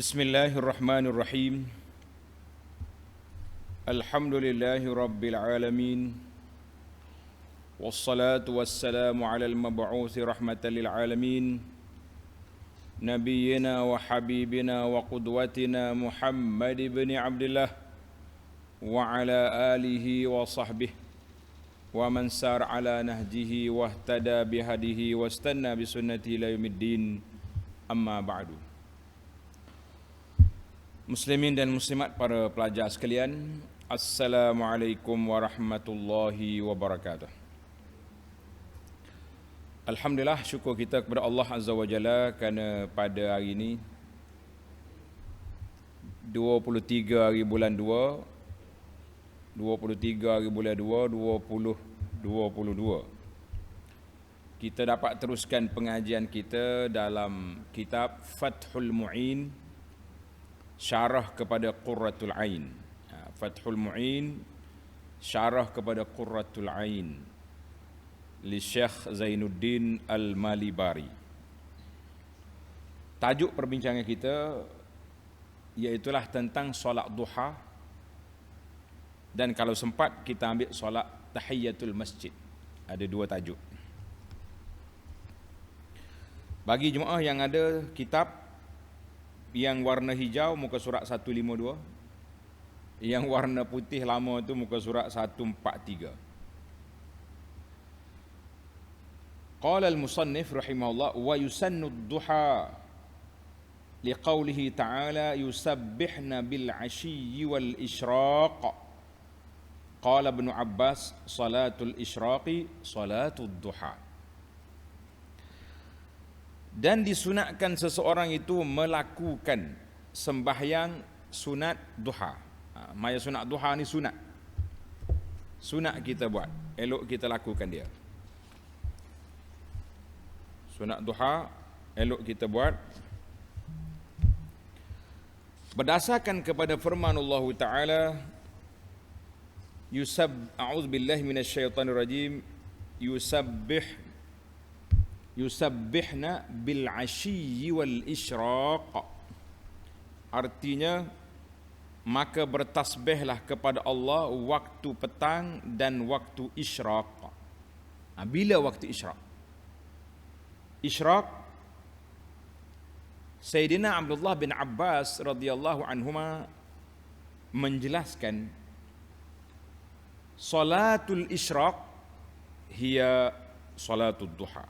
Bismillahirrahmanirrahim. Alhamdulillahi rabbil alamin. Wassalatu wassalamu ala al-mab'uthi rahmatan lil alamin. Nabiyyina wa habibina wa qudwatina Muhammad ibn Abdullah wa ala alihi wa sahbihi wa man sar ala nahjihi wa ihtada bihadihi wa istanna bi sunnati ila yaumiddin. Amma ba'du. Muslimin dan muslimat, para pelajar sekalian, Assalamualaikum warahmatullahi wabarakatuh. Alhamdulillah, syukur kita kepada Allah Azza wa Jalla kerana pada hari ini 23 hari bulan 2 2022 kita dapat teruskan pengajian kita dalam kitab Fathul Mu'in, syarah kepada Qurratul Ain. Fathul Mu'in, syarah kepada Qurratul Ain li Syekh Zainuddin Al-Malibari. Tajuk perbincangan kita iaitulah tentang solat duha, dan kalau sempat kita ambil solat tahiyatul masjid. Ada dua tajuk. Bagi jemaah yang ada kitab yang warna hijau, muka surat 152. Yang warna putih lama tu muka surat 143. Qala al-musannif rahimahullah, wa yusannu ad-duha liqaulihi ta'ala yusabbihna bil 'ashiyyi wal isyraq. Qala Ibnu Abbas, salatul isyraqi salatud duha. Dan disunatkan seseorang itu melakukan sembahyang sunat duha. Maya sunat duha ni sunat. Sunat kita buat, elok kita lakukan dia. Sunat duha elok kita buat. Berdasarkan kepada firman Allah Taala, a'udzubillahi minasyaitonirrajim, yusabbihna bil 'ashiyyi wal isyraq. Artinya, maka bertasbihlah kepada Allah waktu petang dan waktu isyraq. Bila waktu isyraq? Isyraq, Sayyidina Abdullah bin Abbas radhiyallahu anhuma menjelaskan, salatul isyraq hiya salatul duha.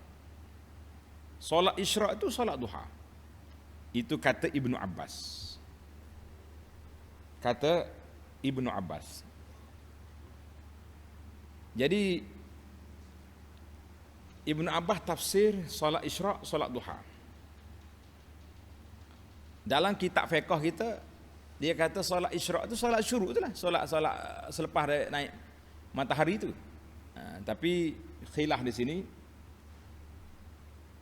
Solat isyraq itu solat duha. Itu kata Ibnu Abbas. Kata Ibnu Abbas. Jadi Ibnu Abbas tafsir solat isyraq, solat duha. Dalam kitab fiqh kita, dia kata solat isyraq itu solat syuruk itulah, solat selepas naik matahari itu. Tapi khilaf di sini,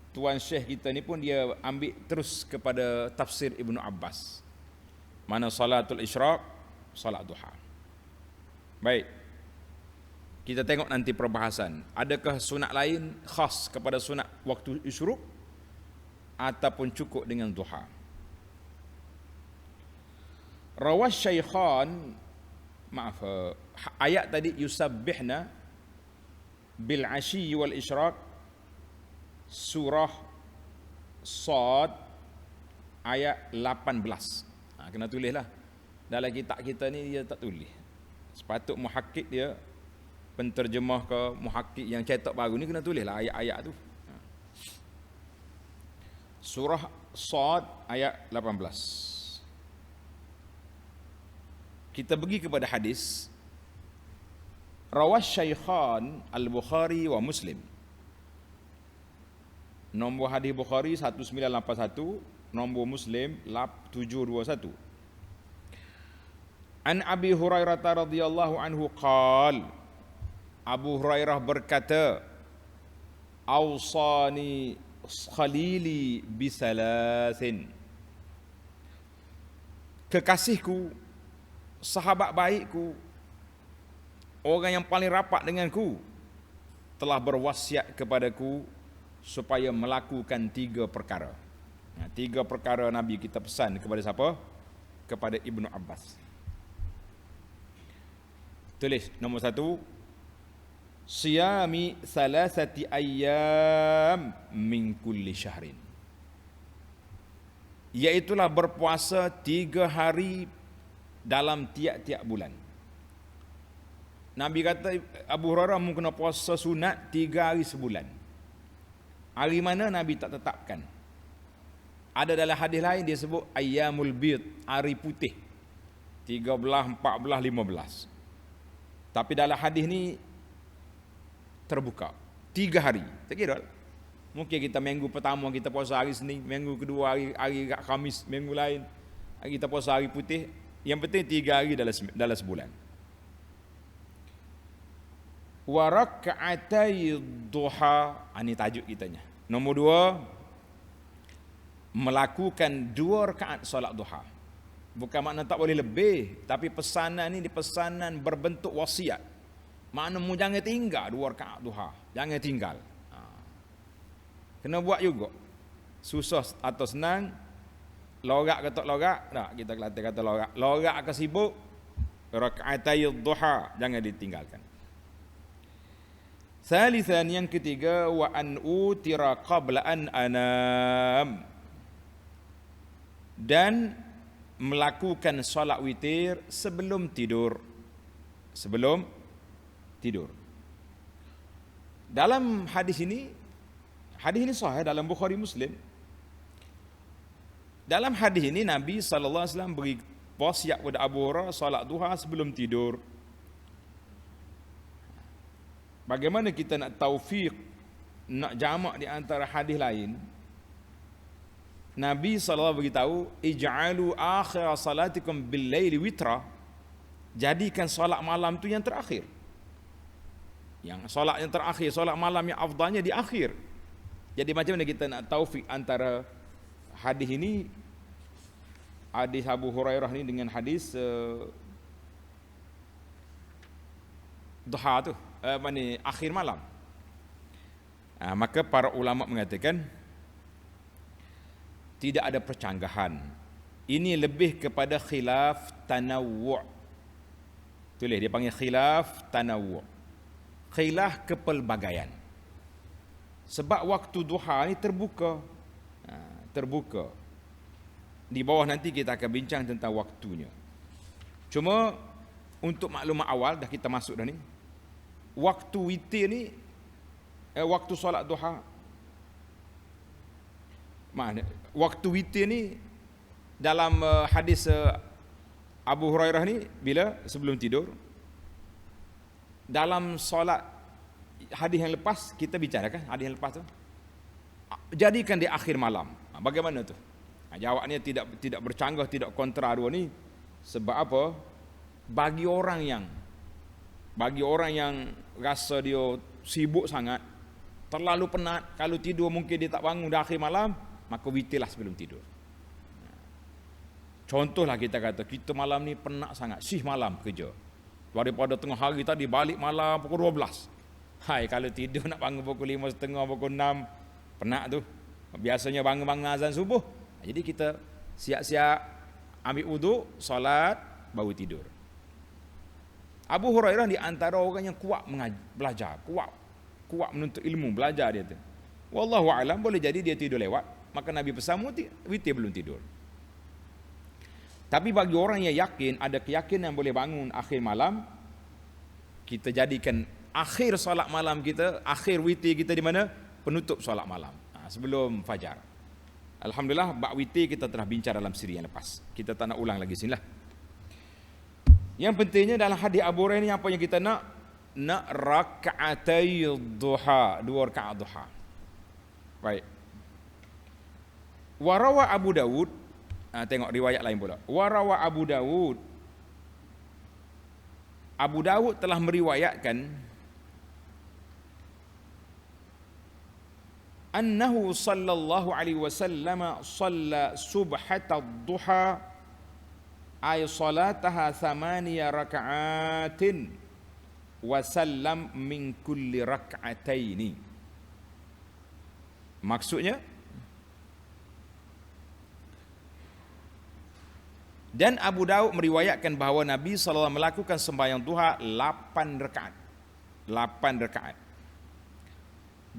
Tuan Syekh kita ni pun dia ambil terus kepada tafsir Ibnu Abbas. Mana salatul isyraq, salat duha. Baik. Kita tengok nanti perbahasan. Adakah sunat lain khas kepada sunat waktu isyruk ataupun cukup dengan duha? Rawas Syaikhan, maaf, ayat tadi yusabbihna bil 'ashyi wal isyraq, surah Sad ayat 18. Kena tulislah. Dalam kitab kita ni dia tak tulis. Sepatut muhakkik dia, penterjemah ke muhakkik yang cetak baru ni kena tulislah ayat-ayat tu. Surah Sad ayat 18. Kita pergi kepada hadis. Rawas Syaikhan Al-Bukhari wa Muslim. Nombor hadis Bukhari 1981, nombor Muslim 721. An Abi Hurairah radhiyallahu anhu qal, Abu Hurairah berkata, awsani khalili bisalasin. Kekasihku, sahabat baikku, orang yang paling rapat denganku, telah berwasiat kepadaku supaya melakukan 3 perkara. 3 perkara Nabi kita pesan kepada siapa? Kepada Ibnu Abbas. Tulis nombor 1, siyami salasati ayyam min kulli syahrin. Iaitulah berpuasa 3 hari dalam tiap-tiap bulan. Nabi kata Abu Hurairah mu kena puasa sunat 3 hari sebulan. Hari mana Nabi tak tetapkan. Ada dalam hadis lain dia sebut ayyamul bid, hari putih. 13, 14, 15. Tapi dalam hadis ni terbuka 3 hari. Tak kira. Mungkin kita minggu pertama kita puasa hari Senin, minggu kedua hari Khamis, minggu lain kita puasa hari putih. Yang penting 3 hari dalam sebulan. Wa rak'atai duha, ini tajuk kitanya. Nombor 2, melakukan 2 rakaat solat duha. Bukan makna tak boleh lebih, tapi pesanan ini pesanan berbentuk wasiat. Makna mu jangan tinggal 2 rakaat duha, jangan tinggal. Kena buat juga. Susah atau senang, lorak ke tak lorak, tak kita Kelantan kata lorak. Lorak ke sibuk, rak'atai duha jangan ditinggalkan. Salisan, yang ketiga, wa an utira qabla an anam, dan melakukan solat witir sebelum tidur. Sebelum tidur. Dalam hadis ini sahih dalam Bukhari Muslim. Dalam hadis ini Nabi SAW beri wasiat kepada Abu Hurairah solat duha sebelum tidur. Bagaimana kita nak taufik, nak jamak di antara hadis lain? Nabi SAW beritahu, ij'alu akhir salatikum bil laili witra. Jadikan solat malam tu yang terakhir. Yang solat yang terakhir, solat malam yang afdalnya di akhir. Jadi macam mana kita nak taufik antara hadis ini, hadis Abu Hurairah ni dengan hadis duha tu, akhir malam. Maka para ulama mengatakan tidak ada percanggahan. Ini lebih kepada khilaf tanawwu'. Tulis, dia panggil khilaf tanawwu'. Khilaf kepelbagaian. Sebab waktu duha ni terbuka. Terbuka. Di bawah nanti kita akan bincang tentang waktunya. Cuma untuk maklumat awal, dah kita masuk dah ni. Waktu witir ni, waktu solat duha, waktu witir ni dalam hadis Abu Hurairah ni bila sebelum tidur. Dalam solat hadis yang lepas kita bicarakan hadis yang lepas tu. Jadikan di akhir malam. Bagaimana tu? Jawabnya tidak bercanggah, tidak kontra dua ni. Sebab apa? Bagi orang yang rasa dia sibuk sangat, terlalu penat, kalau tidur mungkin dia tak bangun di akhir malam, maka witirlah sebelum tidur. Contohlah kita kata, kita malam ni penat sangat, sih malam kerja. Daripada tengah hari tadi balik malam pukul 12. Hai, kalau tidur nak bangun pukul 5.30, pukul 6, penat tu. Biasanya bangun azan subuh. Jadi kita siap-siap ambil wuduk, solat, baru tidur. Abu Hurairah di antara orang yang kuat belajar, kuat menuntut ilmu, belajar dia tu. Wallahu a'lam, boleh jadi dia tidur lewat, maka Nabi pesan witir belum tidur. Tapi bagi orang yang yakin, ada keyakinan boleh bangun akhir malam, kita jadikan akhir solat malam kita, akhir witir kita di mana? Penutup solat malam, sebelum fajar. Alhamdulillah, bab witir kita telah bincang dalam siri yang lepas. Kita tak nak ulang lagi sinilah. Yang pentingnya dalam hadis Abu Hurairah ni apa yang kita nak? Nak rak'atai duha, 2 rakaat duha. Baik. Warawa Abu Dawud, tengok riwayat lain pula. Warawa Abu Dawud. Abu Dawud telah meriwayatkan annahu sallallahu alaihi wasallam shalla subhata duha ay salataha 8 raka'atin wa sallam min kulli rak'ataini. Maksudnya Dan Abu Daud meriwayatkan bahawa Nabi SAW melakukan sembahyang duha 8 rakaat. 8 rakaat.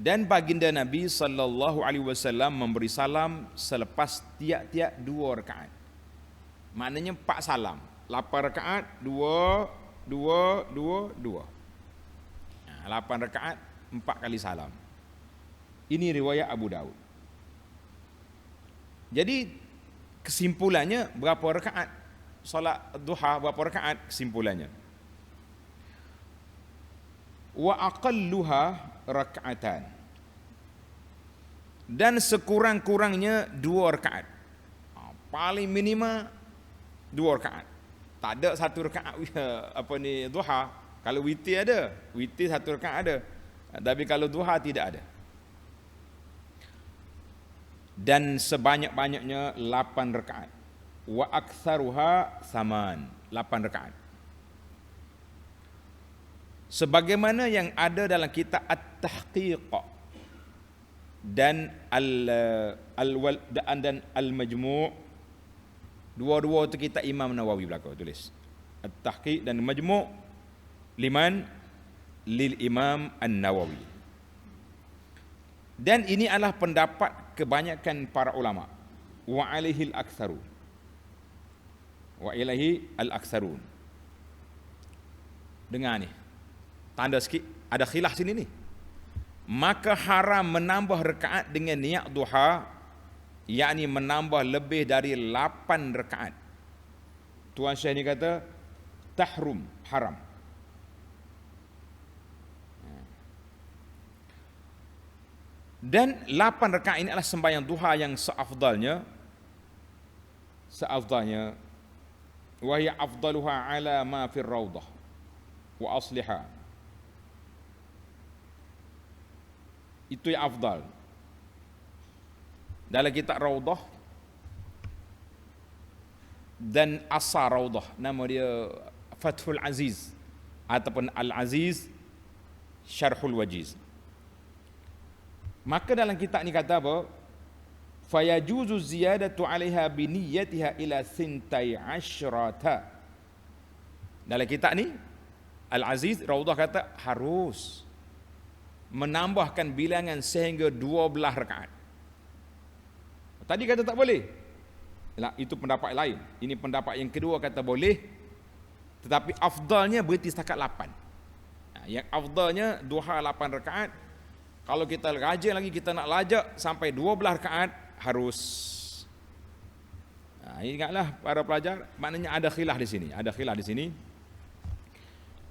Dan baginda Nabi SAW memberi salam selepas tiap-tiap 2 rakaat. Maknanya 4 salam. 8 rakaat, 2, 2, 2, 2. 8 rakaat, 4 kali salam. Ini riwayat Abu Daud. Jadi kesimpulannya berapa rakaat solat duha, berapa rakaat kesimpulannya? Wa aqalluha raka'atan. Dan sekurang-kurangnya 2 rakaat. Paling minima 2 rakaat. Tak ada 1 rakaat apa ni duha. Kalau witir ada, witir 1 rakaat ada. Tapi kalau duha tidak ada. Dan sebanyak-banyaknya 8 rakaat. Wa aktsaruha 8 rakaat. Sebagaimana yang ada dalam kitab At-Tahqiq dan Al-Majmu', dua-dua itu kitab Imam Nawawi belaka tulis. At-Tahqiq dan Al-Majmu' liman lil Imam An-Nawawi. Dan ini adalah pendapat kebanyakan para ulama. Wa alaihi al-aktsaru. Wa ilaihi al-aktsarun. Dengar ni. Tanda sikit, ada khilaf sini ni. Maka haram menambah rakaat dengan niat duha, yakni menambah lebih dari 8 rakaat. Tuan Syekh ni kata tahrum, haram. Dan 8 rakaat ini adalah sembahyang duha yang seafdalnya wa hiya afdaluha ala ma fi rawdah wa asliha. Itu yang afdal. Dalam kitab Rawdah dan Asar Rawdah, nama dia Fathul Aziz ataupun Al-Aziz Syarhul Wajiz. Maka dalam kitab ni kata apa? Fayajuzu ziyadatu 'alaiha bi niyyatiha ila 12. Dalam kitab ni Al-Aziz Rawdah kata harus menambahkan bilangan sehingga 12 rakaat. Tadi kata tak boleh. Lah, itu pendapat lain. Ini pendapat yang kedua kata boleh. Tetapi afdalnya berhenti setakat 8. Yang afdalnya duha 8 rakaat. Kalau kita rajin lagi, kita nak lajak sampai 12 rakaat, harus. Ingatlah para pelajar, maknanya ada khilaf di sini. Ada khilaf di sini.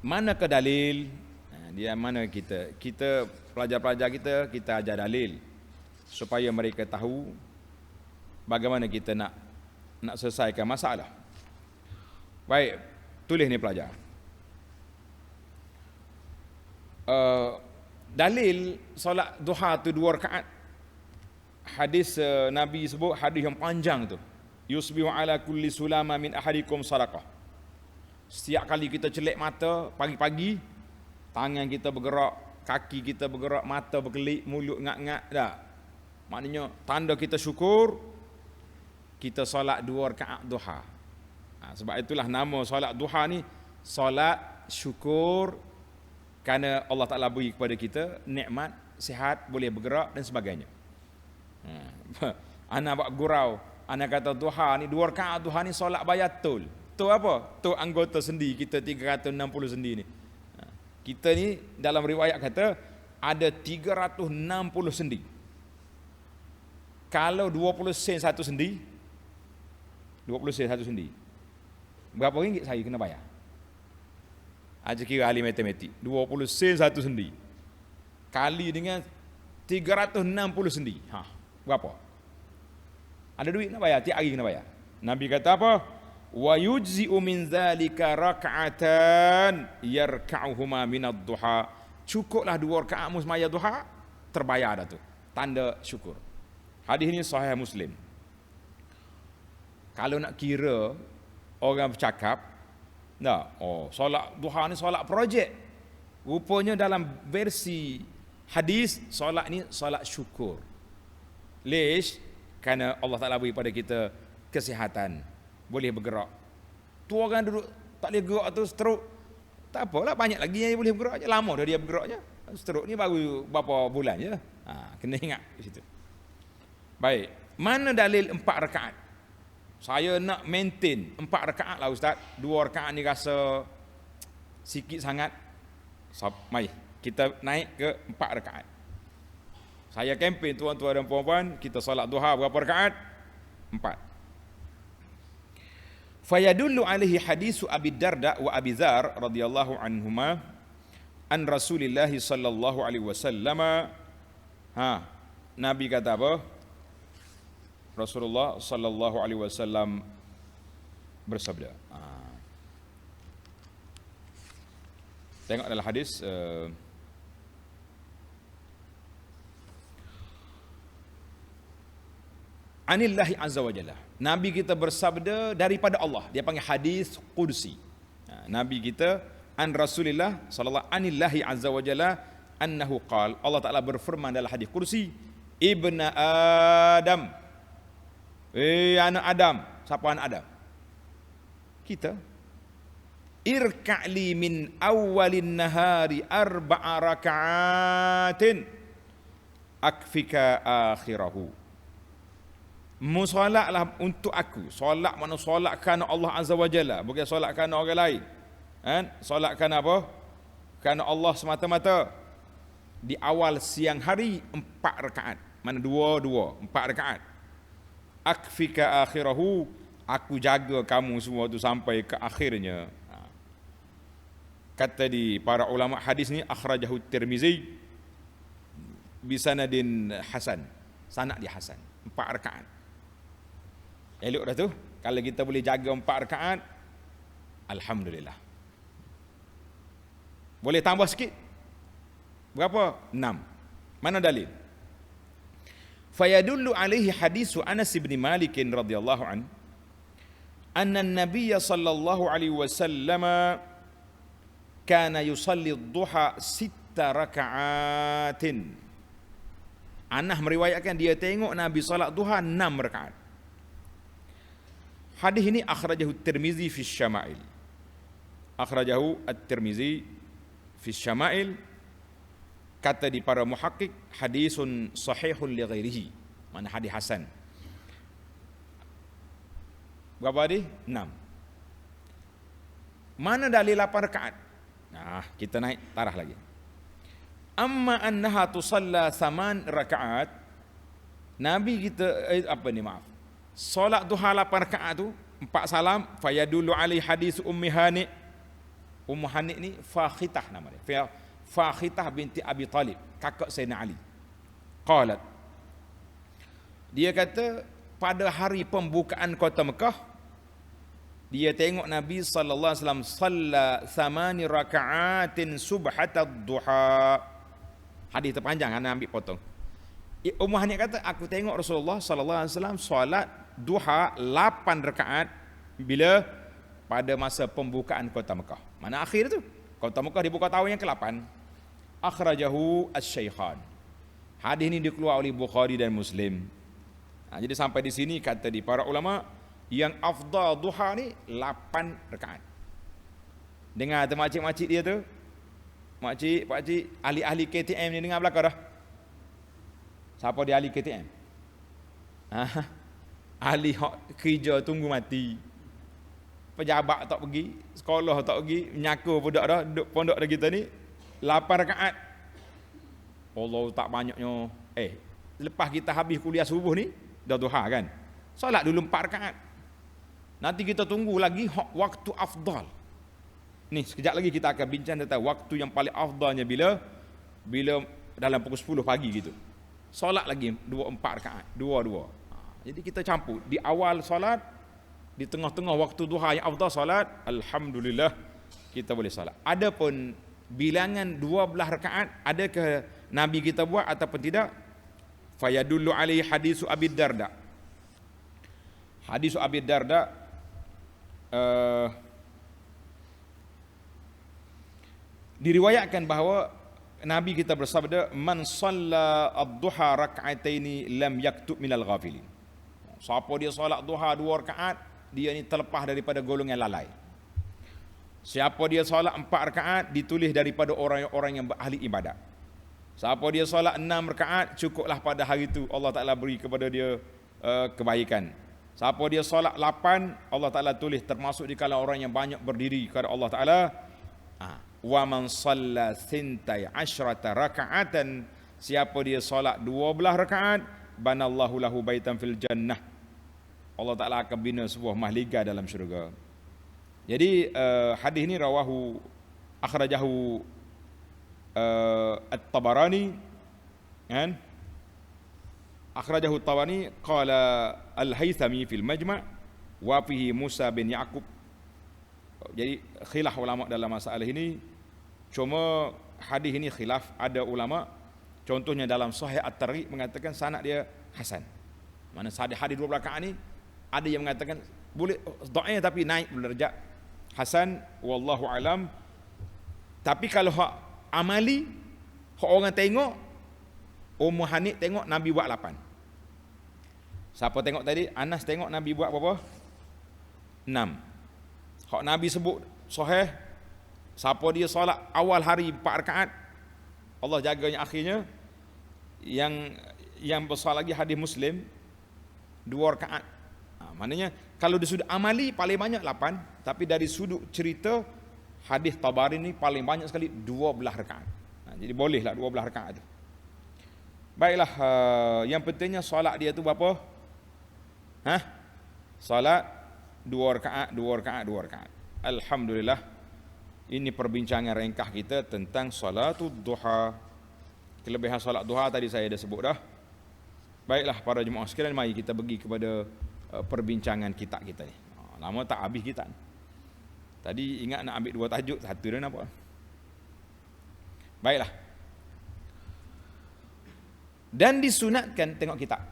Manakah dalil? Dia mana kita pelajar-pelajar kita ajar dalil supaya mereka tahu bagaimana kita nak selesaikan masalah. Baik, tulis ni pelajar. Dalil solat duha tu 2 rakaat. Hadis Nabi sebut, hadis yang panjang tu. Yusbihu ala kulli sulama min ahadikum sadaqah. Setiap kali kita celek mata pagi-pagi, tangan kita bergerak, kaki kita bergerak, mata berkelip, mulut ngak-ngak dah. Maknanya tanda kita syukur, kita solat 2 rakaat duha. Sebab itulah nama solat duha ni solat syukur, kerana Allah Ta'ala beri kepada kita nikmat, sihat, boleh bergerak dan sebagainya. Ana buat gurau, ana kata duha ni 2 rakaat duha ni solat bayatul. Tu apa? Tu anggota sendi kita 360 sendi ni. Kita ni dalam riwayat kata ada 360 sendi. Kalau 20 sen satu sendi, 20 sen satu sendi, berapa ringgit saya kena bayar? Aja kira ahli matematik. 20 sen satu sendi kali dengan 360 sendi. Berapa? Ada duit nak bayar, tiap hari kena bayar. Nabi kata apa? Wa yujzi'u min zalika rak'atan yarka'uhuma minad duha. Cukuplah 2 rakaat sembahyang duha, terbayar dah tu. Tanda syukur. Hadis ini sahih Muslim. Kalau nak kira orang bercakap, solat duha ni solat projek. Rupanya dalam versi hadis, solat ni solat syukur. Lish? Kerana Allah Ta'ala beri pada kita kesihatan, boleh bergerak, Tu orang duduk tak boleh gerak tu stroke. Tak apalah, banyak lagi yang boleh bergerak je. Lama dah dia bergeraknya. Stroke ni baru berapa bulan je. Kena ingat di situ. Baik, mana dalil 4 rakaat? Saya nak maintain 4 rakaat lah ustaz. 2 rakaat ni rasa sikit sangat. Mari kita naik ke 4 rakaat. Saya kempen tuan-tuan dan puan-puan, kita solat duha berapa rakaat? 4. Fayadullu alaihi hadisu Abi Darda wa Abi Dzar radhiyallahu anhuma an Rasulillah sallallahu alaihi wasallam. Nabi kata apa? Rasulullah sallallahu alaihi wasallam bersabda. Tengok dalam hadis Anillahi azza wa jalla. Nabi kita bersabda daripada Allah. Dia panggil hadis qudsi. Nabi kita an Rasulillah sallallahu anillahi azza wa jalla annahu qala. Allah Taala berfirman dalam hadis qudsi, Ibna Adam. Anak Adam. Siapa anak Adam? Kita. Irka'li min awwalin nahari 4 raka'atin akfika akhirahu. Musolatlah untuk aku. Solat mana solat kerana Allah Azza wa Jalla, bukan solat kerana orang lain. Solat kerana apa? Kerana Allah semata-mata. Di awal siang hari 4 rakaat. Mana 2, 4 rakaat. Akfika akhirahu, aku jaga kamu semua tu sampai ke akhirnya. Kata di para ulama hadis ni akhrajahu Tirmizi bisanadin hasan. Sanad dia hasan. 4 rakaat. Elok dah tu. Kalau kita boleh jaga 4 rakaat, alhamdulillah. Boleh tambah sikit? Berapa? 6. Mana dalil? Fayadullu alaihi hadisu Anas bin Malik radhiyallahu an anna an-nabiy sallallahu alaihi wasallam kana yusalli ad-duha 6 raka'atin. Anas meriwayatkan dia tengok Nabi salat duha 6 rakaat. Hadis ini akhrajahu Tirmizi fi Syama'il. Akhrajahu At-Tirmizi fi Syama'il. Kata di para muhakkik, hadisun sahihun li ghairihi. Mana hadis hasan. Berapa hadis? 6. Mana dalil 8 rakaat? Kita naik tarah lagi. Amma annaha tusalla 8 rakaat. Nabi kita solat duha 8 rakaat tu 4 salam. Fayadullu alaihi hadis Ummi Hani. Ummu Hani ni Fakhitah nama dia. Fakhitah binti Abi Talib, kakak Sayyidina Ali. Qalat, dia kata pada hari pembukaan kota Mekah, dia tengok Nabi sallallahu alaihi wasallam salla 8 raka'atin subhatad duha. Hadis terpanjang, ana ambil potong. Ummu Hani kata, aku tengok Rasulullah sallallahu alaihi wasallam solat duha 8 rakaat bila pada masa pembukaan kota Mekah. Mana akhir tu? Kota Mekah dibuka tahun yang ke-8. Akhrajahu Asy-Syaikhan. Hadis ini dikeluar oleh Bukhari dan Muslim. Jadi sampai di sini kata di para ulama, yang afdal duha ni 8 rakaat. Dengar tu makcik-makcik dia tu. Makcik, pakcik, ahli-ahli KTM ni dengar belakang dah. Siapa dia ahli KTM? Ahli hak kerja tunggu mati. Pejabat tak pergi, sekolah tak pergi, menyaku budak dah, duduk pondok dah kita ni 8 rakaat. Allah tak banyaknya. Lepas kita habis kuliah subuh ni, dah duha kan? Solat dulu 4 rakaat. Nanti kita tunggu lagi waktu afdal. Ni sekejap lagi kita akan bincang tentang waktu yang paling afdalnya bila dalam pukul 10 pagi gitu. Solat lagi 4 rakaat, 2. Jadi kita campur di awal solat, di tengah-tengah waktu duha yang afdal solat, alhamdulillah kita boleh solat. Adapun bilangan 12 rakaat, adakah Nabi kita buat ataupun tidak? Fayadullu alaihi hadisu Abi Darda. Hadis Abi Darda diriwayatkan bahawa Nabi kita bersabda, man shalla ad-duha rak'ataini lam yaktub minal ghafilin. Siapa dia solat duha 2 rakaat, dia ni terlepas daripada golongan lalai. Siapa dia solat 4 rakaat ditulis daripada orang-orang yang berahli ibadat. Siapa dia solat 6 rakaat cukuplah pada hari itu Allah Taala beri kepada dia kebaikan. Siapa dia solat 8 Allah Taala tulis termasuk di kalangan orang yang banyak berdiri kepada Allah Taala. Wa man shalla 12 raka'atan, siapa dia solat 12 rakaat banallahu lahu baitan fil jannah, Allah Taala akan bina sebuah mahliga dalam syurga. Jadi hadis ni akhrajahu At-Tabarani kan, akhrajahu At-Tabarani qala Al-Haythami fil Majma' wa fihi Musa bin Ya'qub. Jadi khilaf ulama dalam masalah ini. Cuma hadis ini khilaf, ada ulama contohnya dalam Sahih At-Targhib mengatakan sanad dia hasan. Mana hadis 12 rakaat ni ada yang mengatakan boleh dhaif tapi naik derajat hasan, wallahu alam. Tapi kalau hak amali, hak orang tengok, Ummu Hanif tengok Nabi buat 8. Siapa tengok tadi? Anas tengok Nabi buat berapa? 6. Hak Nabi sebut sahih, siapa dia solat awal hari 4 rakaat, Allah jaganya akhirnya. Yang besar lagi hadis Muslim 2 rakaat. Maknanya kalau di sudut amali paling banyak 8, tapi dari sudut cerita hadis Tabari ni paling banyak sekali 12 rakaat. Jadi bolehlah 12 rakaat tu. Baiklah, yang pentingnya solat dia tu berapa? Solat 2 rakaat, 2 rakaat, 2 rakaat. Alhamdulillah, ini perbincangan ringkas kita tentang salatul duha. Kelebihan solat duha tadi saya dah sebut dah. Baiklah para jemaah sekalian, mari kita pergi kepada perbincangan kitab kita ni. Lama tak habis kitab ni. Tadi ingat nak ambil 2 tajuk, satu dah nampak. Baiklah. Dan disunatkan, tengok kitab.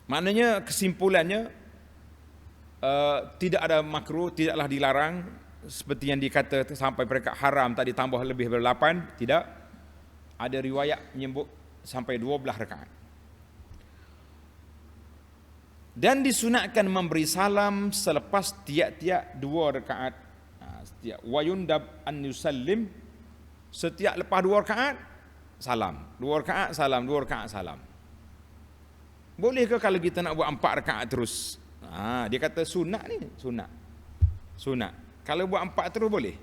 Maknanya kesimpulannya tidak ada makruh, tidaklah dilarang seperti yang dikata sampai peringkat haram tadi tambah lebih dari 8, tidak. Ada riwayat menyebut sampai 12 rakaat. Dan disunatkan memberi salam selepas tiap-tiap 2 rakaat. Setiap wayundab an yusallim, setiap lepas 2 rakaat salam, 2 rakaat salam, 2 rakaat salam. Boleh ke kalau kita nak buat 4 rakaat terus? Dia kata sunat ni, sunat. Kalau buat 4 terus boleh.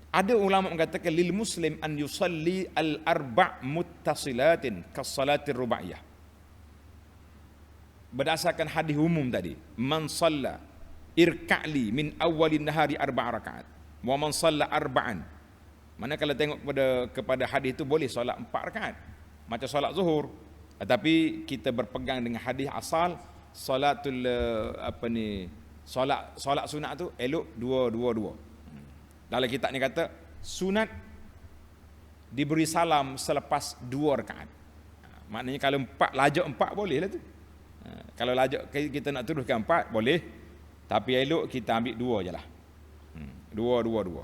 Ada ulama mengatakan lil muslim an yusalli al-arba' muttasilatin kas-salatir rubaiyah. Berdasarkan hadis umum tadi, man shalla irka'li min awwalin nahari 4 rakaat wa man shalla arba'an. Mana kalau tengok kepada hadis itu boleh solat 4 rakaat macam solat zuhur. Tapi kita berpegang dengan hadis asal solatul solat sunat tu elok 2. Dalam kitab ni kata sunat diberi salam selepas 2 rakaat. Maknanya kalau 4 lajak 4 boleh lah tu. Kalau lajak kita nak teruskan 4 boleh, tapi elok kita ambil 2 je lah. 2.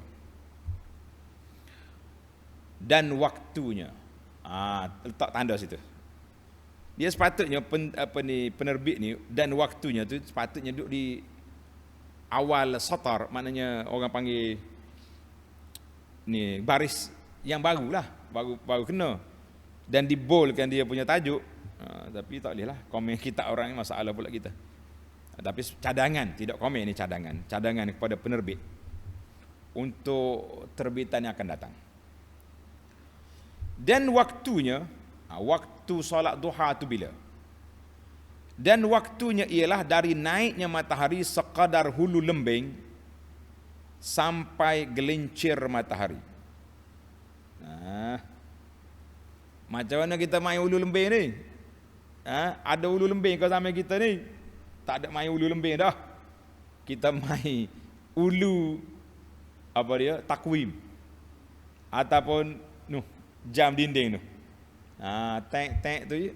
Dan waktunya, letak tanda situ. Dia sepatutnya penerbit ni, dan waktunya tu sepatutnya duduk di awal satar, maknanya orang panggil ni baris yang barulah, baru kena, dan dibolkan dia punya tajuk. Tapi tak boleh lah komen kita orang ni, masalah pula kita. Tapi cadangan, tidak komen ni cadangan kepada penerbit untuk terbitan yang akan datang. Dan waktunya, waktu solat duha tu bila? Dan waktunya ialah dari naiknya matahari sekadar hulu lembing sampai gelincir matahari. Macam mana kita main hulu lembing ni? Ada hulu lembing ke zaman kita ni? Tak ada main hulu lembing dah. Kita main hulu takwim ataupun jam dinding tu. Tek tu je.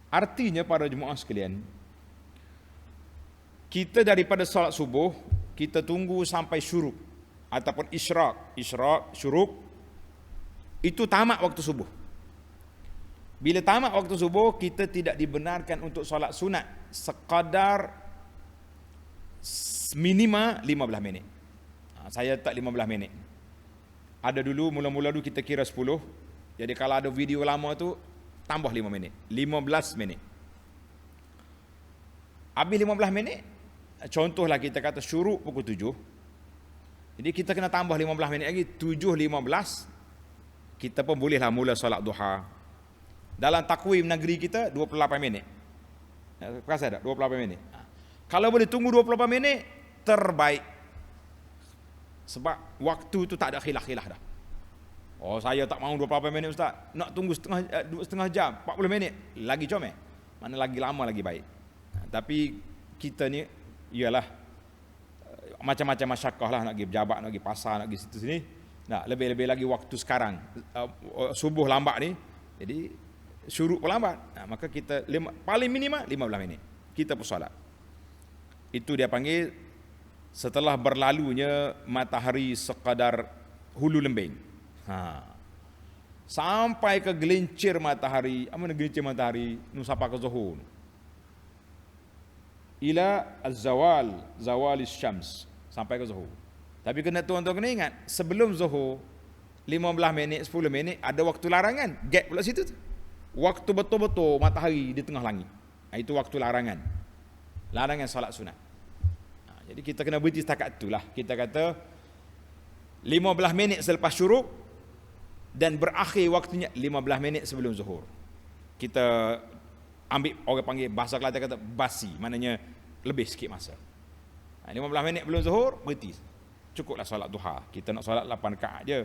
Artinya para jemaah sekalian, kita daripada solat subuh kita tunggu sampai syuruk ataupun isyraq, syuruk itu tamat waktu subuh. Bila tamat waktu subuh, kita tidak dibenarkan untuk solat sunat sekadar minima 15 minit. Saya tak 15 minit. Ada dulu, mula-mula dulu kita kira 10. Jadi kalau ada video lama tu, tambah 5 minit. 15 minit. Habis 15 minit, contohlah kita kata syuruk pukul 7. Jadi kita kena tambah 15 minit lagi, 7.15. Kita pun bolehlah mula solat duha. Dalam takwim negeri kita 28 minit. Perasan tak? 28 minit. Kalau boleh tunggu 28 minit, terbaik. Sebab waktu tu tak ada khilaf-khilaf dah. Oh, saya tak mahu 28 minit ustaz. Nak tunggu setengah jam, 40 minit. Lagi comel. Mana lagi lama lagi baik. Tapi kita ni ialah macam-macam masyarakah lah, nak pergi pejabat, nak pergi pasar, nak pergi situ sini. Nah, lebih-lebih lagi waktu sekarang. Subuh lambat ni. Jadi syuruk pun lambat. Maka kita paling minima 15 minit. Kita pun solat. Itu dia panggil setelah berlalunya matahari sekadar hulu lembing. Sampai ke gelincir matahari. Apa mana gelincir matahari? Sampai ke zuhur. Ila az-zawal, zawalis syams. Sampai ke zuhur. Tapi kena tuan-tuan kena ingat, sebelum zuhur 15 minit, 10 minit ada waktu larangan. Gap pula situ tu. Waktu betul-betul matahari di tengah langit. Itu waktu larangan. Larangan solat sunat. Jadi kita kena berhenti setakat itulah. Kita kata 15 minit selepas syuruk dan berakhir waktunya 15 minit sebelum zuhur. Kita ambil, orang panggil bahasa Kelantan kata basi, maknanya lebih sikit masa. 15 minit belum zuhur, berhenti. Cukuplah solat duha. Kita nak solat 8 rakaat je.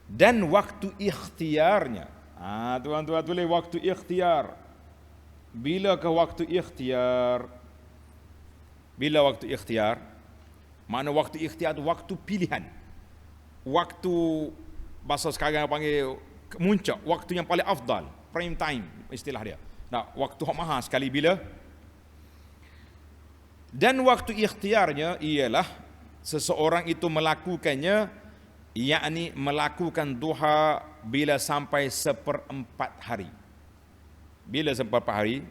Dan waktu ikhtiarnya. Tuan-tuan tulis waktu ikhtiar. Bila ke waktu ikhtiar? Bila waktu ikhtiar? Mana waktu ikhtiar tu waktu pilihan. Waktu bahasa sekarang panggil muncak, waktu yang paling afdal, prime time istilah dia. Nah, waktu hak mahal sekali bila. Dan waktu ikhtiarnya ialah seseorang itu melakukannya, yakni melakukan duha bila sampai 1/4 hari. Bila 1/4 hari?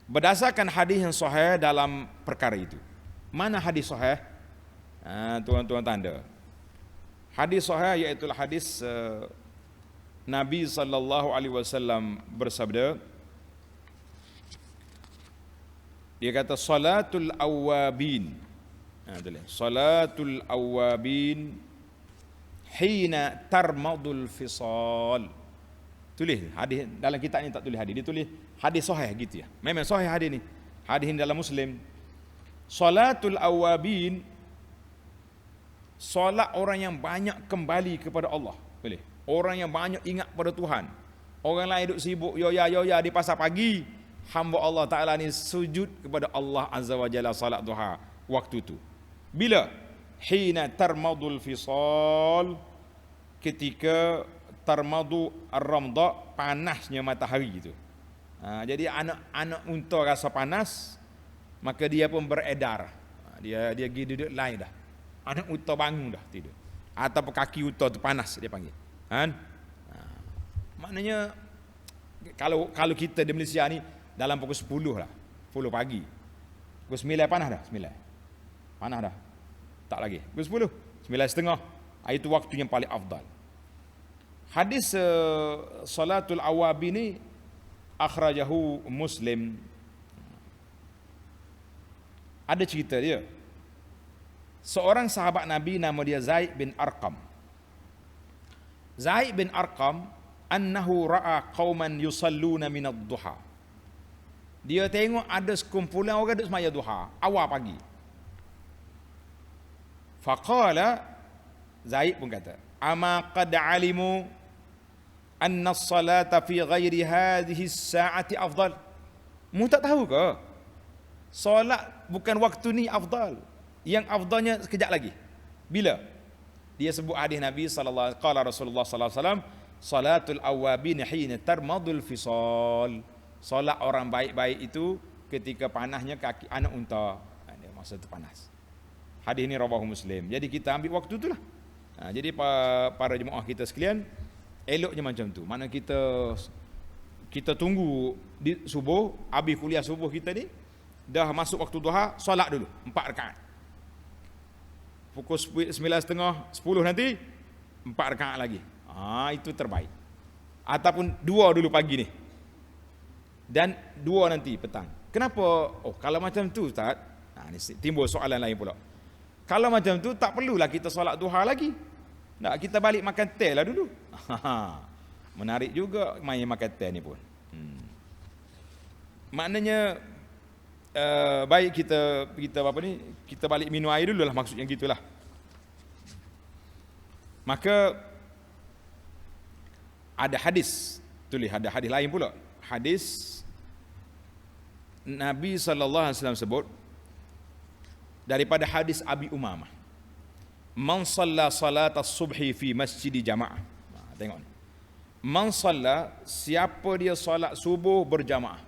Berdasarkan hadis yang sahih dalam perkara itu. Mana hadis sahih? Tuan-tuan tanda. Hadis sahih iaitu hadis Nabi sallallahu alaihi wasallam bersabda, dia kata salatul awabin. Salatul awabin hina tarmadul fisal. Tulis hadis dalam kitab ni, tak tulis hadis, dia tulis hadis sahih gitu ya. Memang sahih hadis ni. Hadis ini dalam Muslim. Salatul awabin, solat orang yang banyak kembali kepada Allah. Boleh. Orang yang banyak ingat pada Tuhan. Orang lain duduk sibuk yoya di pasar pagi. Hamba Allah Ta'ala ni sujud kepada Allah Azza wa Jalla salat duha waktu tu. Bila? Hina tarmadul fisal, ketika tarmadu ar-ramda, panasnya matahari itu. Jadi anak-anak unta rasa panas, maka dia pun beredar. Dia pergi duduk lain dah. Anak unta bangun dah tidur. Atau kaki unta tu panas dia panggil. Kan? Maknanya kalau kita di Malaysia ni dalam pukul 10 lah, 10 pagi. Pukul 9 panas dah, 9. Panas dah. Tak lagi. Pukul 10, 9:30. Itu waktu yang paling afdal. Hadis salatul awabi ni akhrajahu Muslim. Ada cerita dia. Seorang sahabat Nabi nama dia Zaid bin Arqam. Zaid bin Arqam annahu ra'a qauman yusalluna min ad-duha. Dia tengok ada sekumpulan orang duduk semaya duha awal pagi. Faqala, Zaid pun kata, ama qad alimu anna as-salata fi ghairi hadhihi as-sa'ati afdal. Mu tak tahu ke solat bukan waktu ni afdal? Yang afdalnya sekejap lagi. Bila? Dia sebut hadis Nabi sallallahu alaihi wasallam, qala Rasulullah sallallahu alaihi wasallam, salatul awabin hina tarmadul fisal. Solat orang baik-baik itu ketika panasnya kaki anak unta. Dia masa tu panas. Hadis ini rawahu Muslim. Jadi kita ambil waktu itulah. Jadi para jemaah kita sekalian, eloknya macam tu. Mana kita tunggu di subuh, habis kuliah subuh kita ni, dah masuk waktu duha, solat dulu 4 rakaat. Pukul 9.30, 10 nanti 4 rakaat lagi. Itu terbaik. Ataupun 2 dulu pagi ni. Dan 2 nanti petang. Kenapa? Kalau macam tu Ustaz, ni timbul soalan lain pula. Kalau macam tu tak perlulah kita solat duha lagi. Kita balik makan teh lah dulu. Menarik juga main makan teh ni pun. Maknanya baik kita balik minum air dulu lah, maksudnya gitulah. Maka ada hadis, ada hadis lain pula. Hadis Nabi SAW sebut daripada hadis Abi Umamah, man shalla salat as-subhi fi masjid jama'ah. Tengok ni, man shalla, siapa dia solat subuh berjamaah,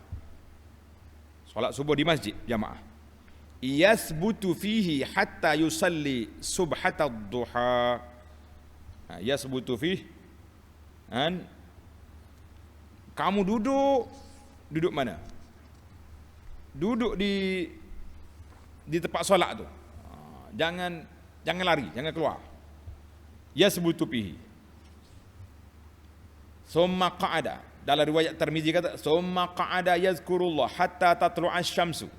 solat subuh di masjid jamaah, yasbutu fihi hatta yusalli subhatad duha. Yasbutu fihi, kamu duduk mana? Duduk di tempat solat tu. Jangan lari, jangan keluar. Yasbutu fihi. Summa qa'ada. Dalam riwayat Tirmizi kata, summa qa'ada yazkurullah hatta tatlu'a asy-syamsu.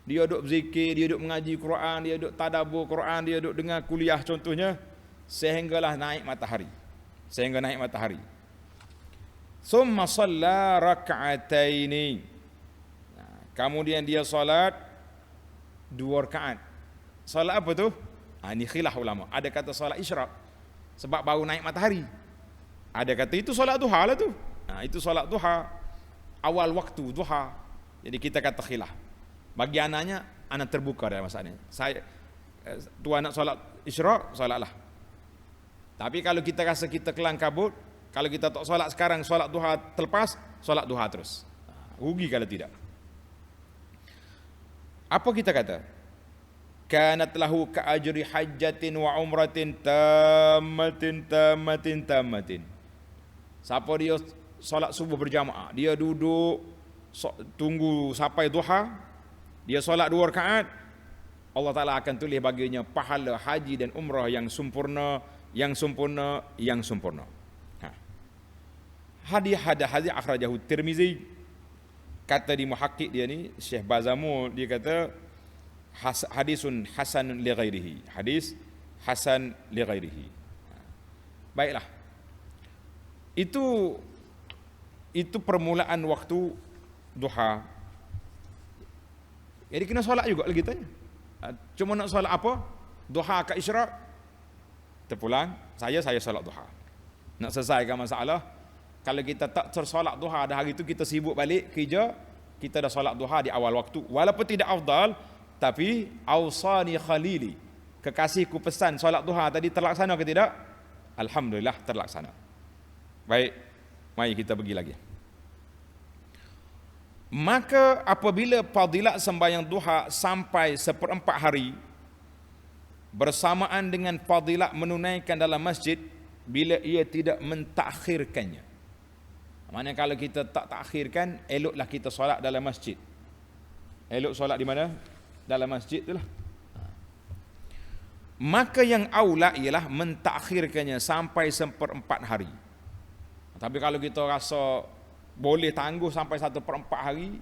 Dia duduk berzikir, dia duduk mengaji Quran, dia duduk tadabbur Quran, dia duduk dengar kuliah contohnya, sehinggalah naik matahari. Summa shalla rak'ataini. Kemudian dia solat 2 rakaat. Solat apa tu? Ini khilaf ulama. Ada kata solat isyraq, sebab baru naik matahari. Ada kata itu solat duha lah tu. Itu solat duha, awal waktu duha. Jadi kita kata khilaf. Bagi anaknya, anak terbuka dalam masalah ni. Tuan nak solat isyraq, solatlah. Tapi kalau kita rasa kita kelang kabut, kalau kita tak solat sekarang, solat duha terlepas, solat duha terus. Rugi kalau tidak. Apa kita kata? Kanat lahu ka ajri hajjatin wa umratin tammatin. Siapa dia solat subuh berjamaah, dia duduk tunggu sampai duha, dia solat 2 rakaat, Allah Ta'ala akan tulis baginya pahala haji dan umrah yang sempurna. Hadis akhrajahu Tirmizi. Kata di muhakkik dia ni, Syekh Bazamul, dia kata hadisun hasan li ghairihi. Hadis hasan li ghairihi. Baiklah. Itu permulaan waktu duha. Jadi kena solat juga lagi tanya. Cuma nak solat apa? Duha ke isyraq? Terpulang, saya solat duha. Nak selesaikan masalah, kalau kita tak tersolat duha dah hari itu, kita sibuk balik kerja, kita dah solat duha di awal waktu. Walaupun tidak afdal, tapi awsani khalili, kekasihku pesan solat duha tadi terlaksana ke tidak? Alhamdulillah terlaksana. Baik, mari kita pergi lagi. Maka apabila fadilat sembahyang duha sampai 1/4 hari bersamaan dengan fadilat menunaikan dalam masjid, bila ia tidak mentakhirkannya. Maknanya kalau kita tak takhirkan, eloklah kita solat dalam masjid. Elok solat di mana? Dalam masjid itulah. Maka yang aula ialah mentakhirkannya sampai 1/4 hari. Tapi kalau kita rasa boleh tangguh sampai 1/4 hari,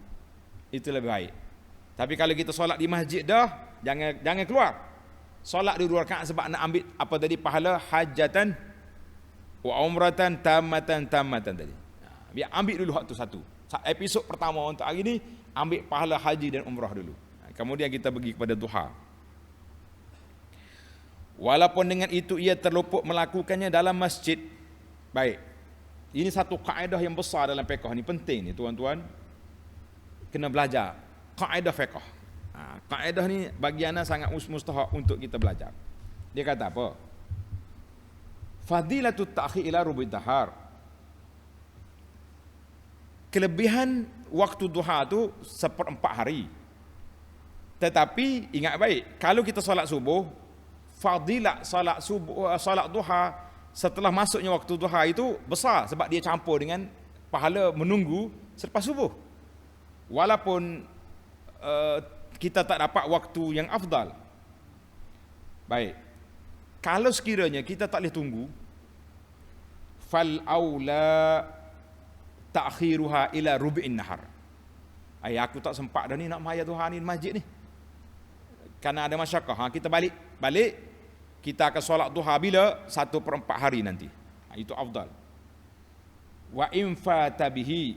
itu lebih baik. Tapi kalau kita solat di masjid dah, jangan keluar. Solat 2 rakaat sebab nak ambil apa tadi, pahala hajatan wa umratan tamatan tadi. Biar ambil dulu waktu satu. Episod pertama untuk hari ni, ambil pahala haji dan umrah dulu. Kemudian kita pergi kepada duha. Walaupun dengan itu ia terluput melakukannya dalam masjid. Baik. Ini satu kaedah yang besar dalam fiqh ni, penting ni tuan-tuan. Kena belajar kaedah fiqh. Kaedah ni bagi ana sangat mustahak untuk kita belajar. Dia kata apa? Fadilatut ta'khir ila rubi dahar. Kelebihan waktu duha tu 1/4 hari. Tetapi ingat baik, kalau kita solat subuh, fadilat solat subuh, solat duha setelah masuknya waktu duha itu besar sebab dia campur dengan pahala menunggu selepas subuh. Walaupun kita tak dapat waktu yang afdal. Baik. Kalau sekiranya kita tak boleh tunggu, fal aula ta'khiruha ila rubi'in nahar. Aku tak sempat dah ni nak maya duha ni di masjid ni. Kerana ada masyarakat, kita balik, kita akan solat duha bila 1/4 hari nanti. Itu afdal. Wa in fata bihi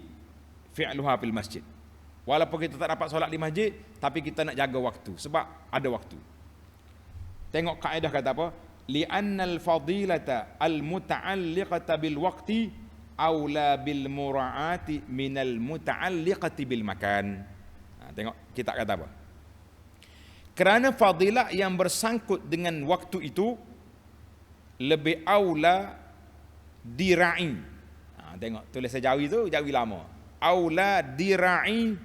fi'luha fil masjid. Walaupun kita tak dapat solat di masjid, tapi kita nak jaga waktu sebab ada waktu. Tengok kaedah kata apa? Li'annal fadilata al-muta'alliqata bil waqti aula bil mura'ati minal muta'alliqati bil makan. Tengok kita kata apa? Kerana fadilah yang bersangkut dengan waktu itu lebih aula dira'i. Tengok tulis Jawi tu, Jawi lama. Aula dira'i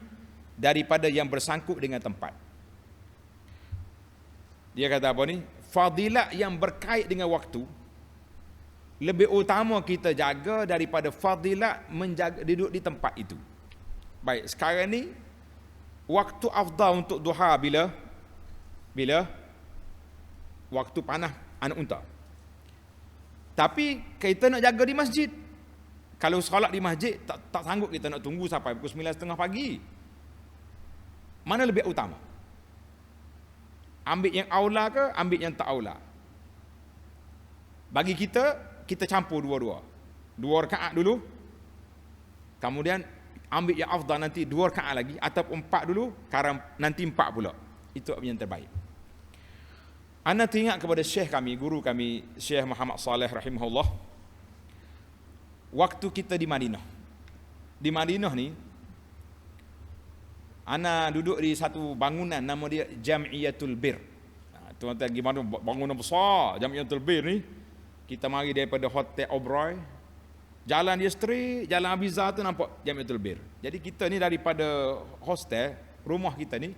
daripada yang bersangkut dengan tempat. Dia kata apa ni? Fadilah yang berkait dengan waktu lebih utama kita jaga daripada fadilah menjaga duduk di tempat itu. Baik, sekarang ni waktu afdal untuk duha bila waktu panah anak unta. Tapi kita nak jaga di masjid. Kalau solat di masjid tak sanggup kita nak tunggu sampai pukul 9.30 pagi. Mana lebih utama? Ambil yang aula ke ambil yang tak aula? Bagi kita campur dua-dua. 2 rakaat dulu. Kemudian ambil yang afdal nanti 2 rakaat lagi ataupun 4 dulu, sekarang nanti 4 pula. Itu yang terbaik. Ana teringat kepada syekh kami, guru kami, Syekh Muhammad Saleh rahimahullah. Waktu kita di Madinah. Di Madinah ni ana duduk di satu bangunan nama dia Jam'iyatul Bir. Tuan-tuan gimana bangunan besar Jam'iyatul Bir ni. Kita mari daripada Hotel Oberoi. Jalan dia straight, jalan Abiza tu nampak Jam'iyatul Bir. Jadi kita ni daripada hostel, rumah kita ni,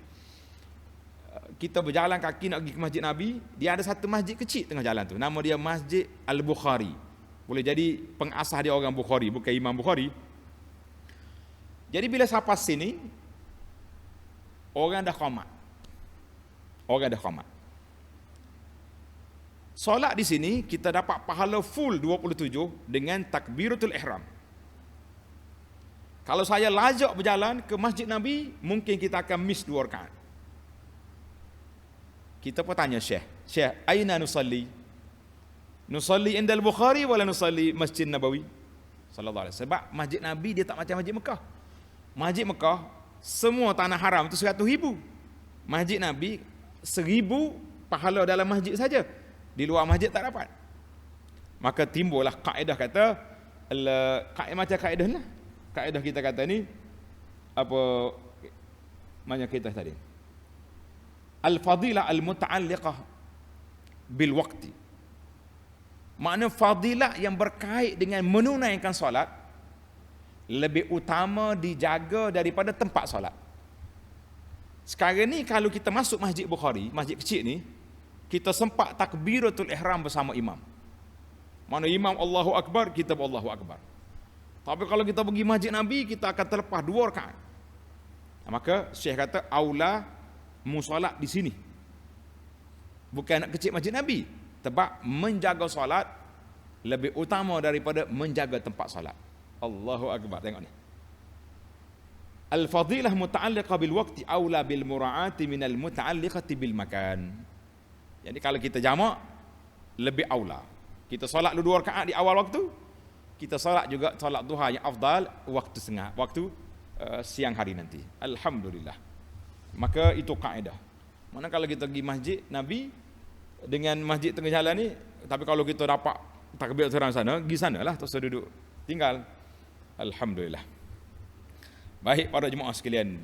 kita berjalan kaki nak pergi ke Masjid Nabi, dia ada satu masjid kecil tengah jalan tu. Nama dia Masjid Al-Bukhari. Boleh jadi pengasas dia orang Bukhari, bukan Imam Bukhari. Jadi bila sampai sini, orang dah qamat. Solat di sini kita dapat pahala full 27 dengan takbiratul ihram. Kalau saya lajak berjalan ke Masjid Nabi, mungkin kita akan miss 2 rakaat. Kita pun tanya Syekh, aina nusalli? Nusalli indal Bukhari wala nusalli Masjid Nabawi? Sallallahu alaihi wasallam. Sebab Masjid Nabi dia tak macam Masjid Mekah. Masjid Mekah semua tanah haram itu 100,000. Masjid Nabi 1,000 pahala dalam masjid saja. Di luar masjid tak dapat. Maka timbullah kaedah kata macam kaedah lah. Kaedah kita kata ni apa macam kita tadi. Al-fadilah al-muta'alliqah bil waqti. Makna fadilah yang berkait dengan menunaikan solat lebih utama dijaga daripada tempat solat. Sekarang ni kalau kita masuk Masjid Bukhari, masjid kecil ni, kita sempat takbiratul ihram bersama imam. Mana imam Allahu Akbar, kita Allahu Akbar. Tapi kalau kita pergi Masjid Nabi, kita akan terlepas 2 rakaat. Maka Syekh kata aula musolat di sini. Bukan nak kecil Masjid Nabi, sebab menjaga solat lebih utama daripada menjaga tempat solat. Allahu Akbar. Tengok ni. Al-fadilah muta'alliqah bil waqti aula bil mura'ati minal muta'alliqati bil makan. Jadi kalau kita jamak lebih aula. Kita solat 2 rakaat di awal waktu, kita solat juga solat duha yang afdal waktu siang hari nanti. Alhamdulillah. Maka itu kaedah. Mana kalau kita pergi Masjid Nabi dengan masjid tengah jalan ni, tapi kalau kita dapat takbir terang sana, pergi sanalah, tak usah duduk tinggal. Alhamdulillah. Baik para jemaah sekalian,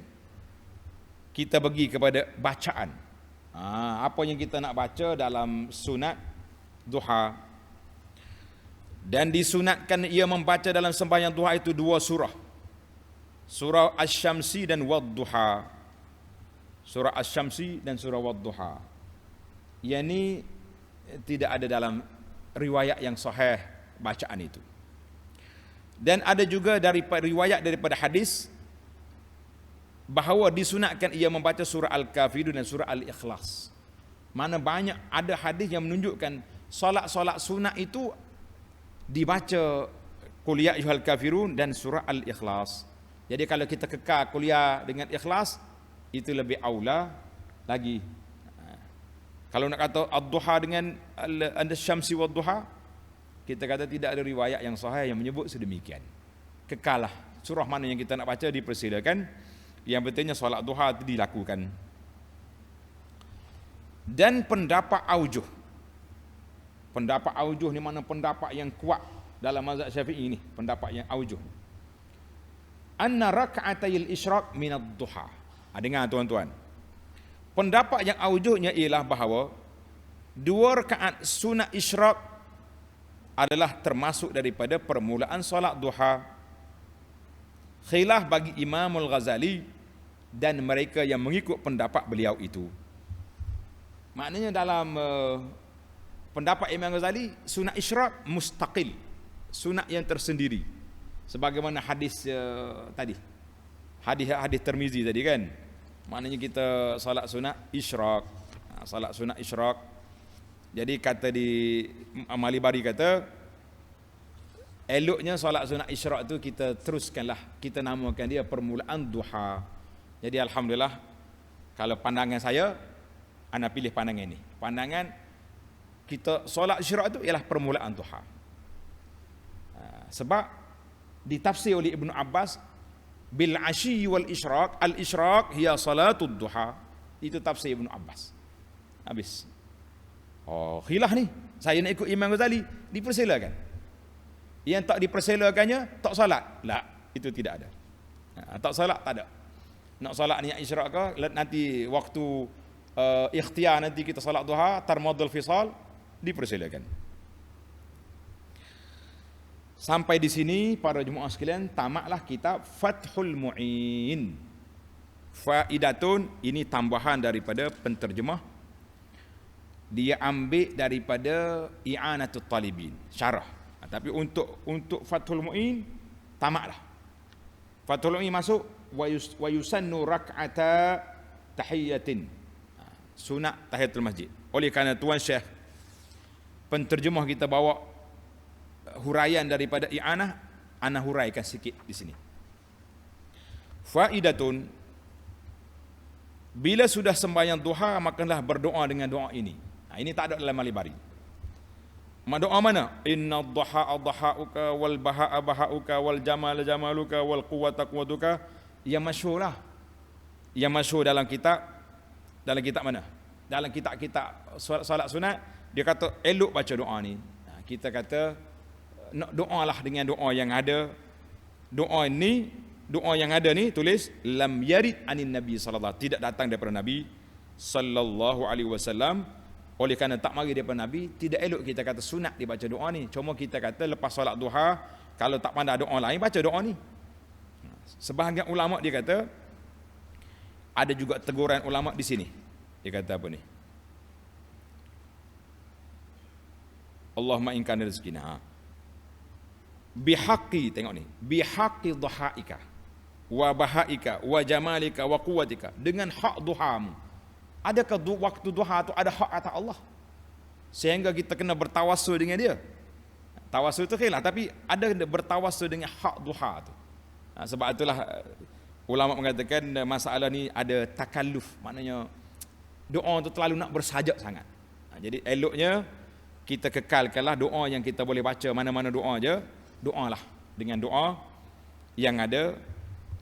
kita pergi kepada bacaan. Apa yang kita nak baca dalam sunat duha. Dan disunatkan ia membaca dalam sembahyang duha itu 2 surah. Surah Asy-Syamsi dan Wad-Duha. Surah Asy-Syamsi dan surah Wad-Duha. Yani tidak ada dalam riwayat yang sahih bacaan itu. Dan ada juga riwayat daripada hadis bahawa disunatkan ia membaca surah Al-Kafirun dan surah Al-Ikhlas. Mana banyak ada hadis yang menunjukkan solat-solat sunat itu dibaca Qul ya ayyuhal kafirun dan surah Al-Ikhlas. Jadi kalau kita kekal kuliah dengan ikhlas, itu lebih aula lagi. Kalau nak kata ad-duha dengan al-syamsi wad-duha, kita kata tidak ada riwayat yang sahih yang menyebut sedemikian. Kekallah surah mana yang kita nak baca dipersilakan. Yang pentingnya solat duha itu dilakukan. Dan pendapat aujuh. Pendapat aujuh ni mana pendapat yang kuat dalam mazhab Syafi'i ini, pendapat yang aujuh. Anna rak'atayil isyraq minad duha. Dengar tuan-tuan. Pendapat yang aujuhnya ialah bahawa 2 rakaat sunat isyraq adalah termasuk daripada permulaan solat duha. Khilaf bagi Imam Al-Ghazali dan mereka yang mengikut pendapat beliau itu. Maknanya dalam pendapat Imam Ghazali, sunat isyraq mustaqil, sunat yang tersendiri. Sebagaimana hadis tadi, hadis Tirmizi tadi kan. Maknanya kita salat sunat isyraq, salat sunat isyraq. Jadi kata di Malibari kata, eloknya solat sunat isyraq tu kita teruskanlah, kita namakan dia permulaan duha. Jadi alhamdulillah, kalau pandangan saya, ana pilih pandangan ini. Pandangan kita solat isyraq tu ialah permulaan duha. Sebab ditafsir oleh Ibnu Abbas bil asyi wal isyraq, al isyraq hiya salatud duha. Itu tafsir Ibnu Abbas. Habis. Oh, khilaf ni. Saya nak ikut Imam Ghazali, dipersilakan. Yang tak dipersilakannya tak solat. La, itu tidak ada. Tak solat tak ada. Nak solat niat isyraq ke, nanti waktu ikhtiar nanti kita solat duha, tarmadul fisal, dipersilakan. Sampai di sini para jemaah sekalian, tamatlah kitab Fathul Mu'in. Faidatun, ini tambahan daripada penterjemah. Dia ambil daripada I'anatul Talibin, syarah. Tapi untuk Fathul Mu'in, tamatlah. Fathul Mu'in masuk wa yusannu rak'ata tahiyatin. Sunat tahiyatul masjid. Oleh kerana Tuan Syekh penterjemah kita bawa huraian daripada i'anah, ana huraikan sikit di sini. Faidatun, bila sudah sembahyang duha, makalah berdoa dengan doa ini. Ini tak ada dalam Malibari. Doa mana? Inna ad-duha ad-duhauka wal baha'a bahauka wal jamal jamaluka wal quwwata quwwatuka. Yang masyhur lah. Yang masyhur dalam kitab mana? Dalam kitab-kitab solat sunat, dia kata elok baca doa ni. Kita kata nak doalah dengan doa yang ada. Doa yang ada ni tulis lam yarid anin nabi sallallahu, tidak datang daripada Nabi sallallahu alaihi wasallam. Oleh kerana tak mari daripada Nabi, tidak elok kita kata sunat dibaca doa ni. Cuma kita kata lepas solat duha, kalau tak pandai doa lain, baca doa ni. Sebahagian ulama dia kata, ada juga teguran ulama di sini. Dia kata apa ni? Allahumma in kana rizqina bihaqqi, tengok ni, bihaqqi dhuhaika wa bahaika wa jamalika wa quwwatika, dengan hak duhamu. Adakah waktu duha tu ada hak atas Allah sehingga kita kena bertawassul dengan dia? Tawassul tu khilaf, tapi ada bertawassul dengan hak duha tu. Sebab itulah ulama mengatakan masalah ni ada takalluf, maknanya doa tu terlalu nak bersajak sangat. Jadi eloknya kita kekalkanlah doa yang kita boleh baca, mana-mana doa je, doalah dengan doa yang ada.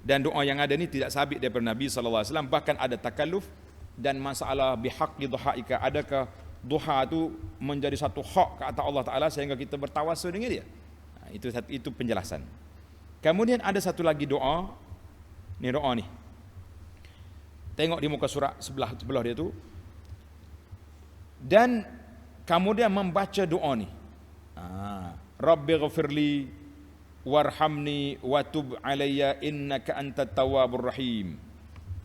Dan doa yang ada ni tidak sabit daripada Nabi sallallahu alaihi wasallam, bahkan ada takalluf. Dan masalah bihaqqi dhuhaika, adakah duha tu menjadi satu hak ke atas Allah Taala sehingga kita bertawassul dengan dia? Itu penjelasan. Kemudian ada satu lagi doa. Ni doa ni. Tengok di muka surat sebelah dia tu. Dan kemudian membaca doa ni. Rabbighfirli warhamni wa tub alayya innaka antat tawwabur rahim.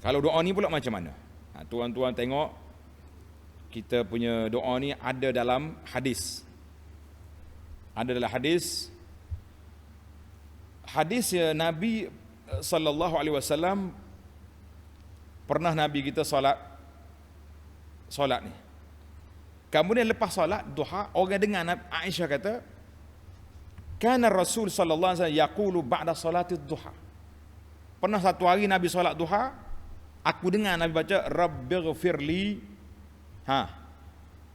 Kalau doa ni pula macam mana? Tuan-tuan tengok kita punya doa ni ada dalam hadis. Ada dalam hadis. Hadis ya Nabi sallallahu alaihi wasallam, pernah Nabi kita solat ni. Kemudian lepas solat duha, orang dengar Aisyah kata, kana Rasul sallallahu alaihi wasallam yaqulu ba'da salati duha. Pernah satu hari Nabi solat duha, aku dengar Nabi baca rabbighfirli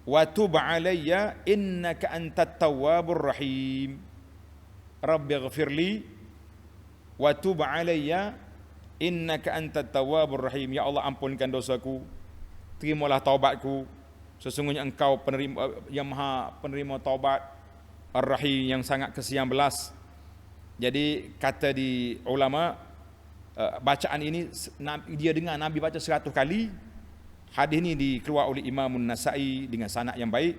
wa tub alayya innaka antat tawwabur rahim. Rabbighfirli wa tub alayya innaka antat tawwabur rahim. Ya Allah, ampunkan dosaku, terimalah taubatku, sesungguhnya engkau penerima yang maha penerima taubat, ar-rahim yang sangat kesian belas. Jadi kata di ulama, bacaan ini dia dengar Nabi baca 100 kali. Hadis ini dikeluar oleh Imam An-Nasa'i dengan sanad yang baik,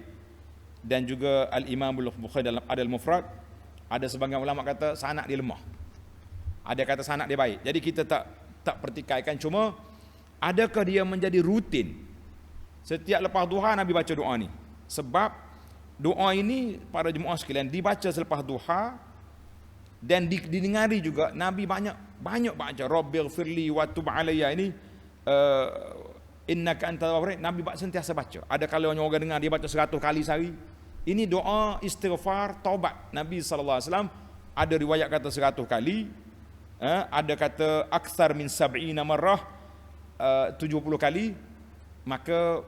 dan juga Al-Imam Al-Bukhari dalam Adal Mufrad. Ada sebagian ulama kata sanad dia lemah, ada kata sanad dia baik. Jadi kita tak pertikaikan. Cuma adakah dia menjadi rutin setiap lepas duha Nabi baca doa ni? Sebab doa ini para jemaah sekalian dibaca selepas duha, dan didengari juga Nabi banyak baca rabbighfirli wa tub alayya ini, innaka antal tawwabur rahim. Nabi sentiasa baca. Ada kalau orang dengar dia baca 100 kali sehari. Ini doa istighfar taubat Nabi sallallahu alaihi wasallam. Ada riwayat kata 100 kali, ada kata akthar min 70 marrah, 70 kali. Maka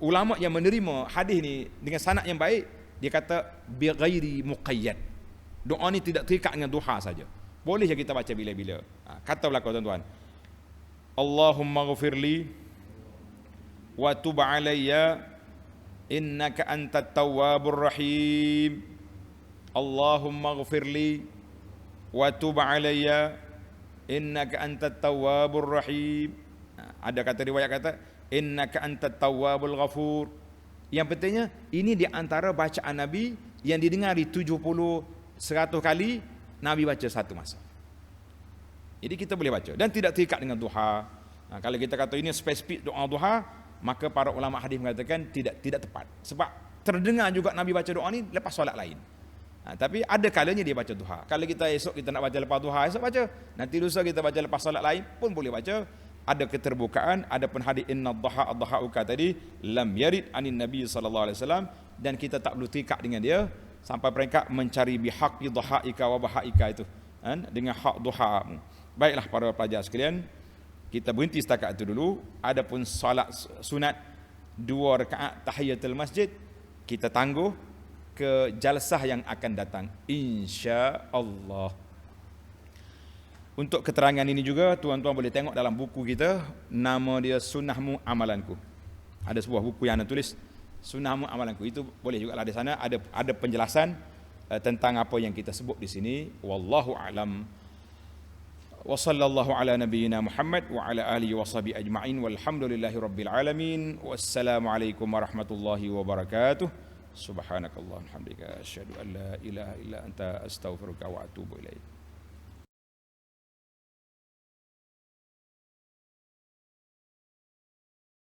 ulama yang menerima hadis ni dengan sanad yang baik, dia kata bi ghairi muqayyad. Doa ni tidak terikat dengan duha saja. Boleh je kita baca bila-bila. Kata belakang tuan-tuan, Allahumma ghafirli wa tub alayya innaka antat tawwabur rahim. Allahumma ghafirli wa tub alayya innaka antat tawwabur rahim. Ada kata riwayat kata innaka antat tawwabul ghafur. Yang pentingnya ini di antara bacaan Nabi yang didengari 100 kali, Nabi baca satu masa. Jadi kita boleh baca dan tidak terikat dengan duha. Kalau kita kata ini spesifik doa duha, maka para ulama hadis mengatakan tidak tepat. Sebab terdengar juga Nabi baca doa ni lepas solat lain. Tapi ada kalanya dia baca duha. Kalau kita esok kita nak baca lepas duha, esok baca. Nanti lusa kita baca lepas solat lain pun boleh baca. Ada keterbukaan. Ada pun hadis inna dhaha ad-dhahauka tadi lam yarid anin Nabi sallallahu alaihi wasallam, dan kita tak perlu terikat dengan dia sampai peringkat mencari bihaqqi dhahaika wa bahaika itu, dengan hak duhamu. Baiklah para pelajar sekalian, kita berhenti setakat itu dulu. Adapun solat sunat 2 rakaat tahiyatul masjid kita tangguh ke jalsah yang akan datang insya-Allah. Untuk keterangan ini juga tuan-tuan boleh tengok dalam buku kita, nama dia Sunnahmu Amalanku. Ada sebuah buku yang ada tulis Sunnahmu Amalanku. Itu boleh juga lah, di sana ada penjelasan tentang apa yang kita sebut di sini. Wallahu a'lam. Wa sallallahu ala nabiyyina Muhammad wa ala alihi wa sahbihi ajma'in walhamdulillahi rabbil alamin. Wassalamualaikum warahmatullahi wabarakatuh. Subhanakallahumma hamdika asyhadu an la ilaha illa anta astaghfiruka wa atubu ilaik.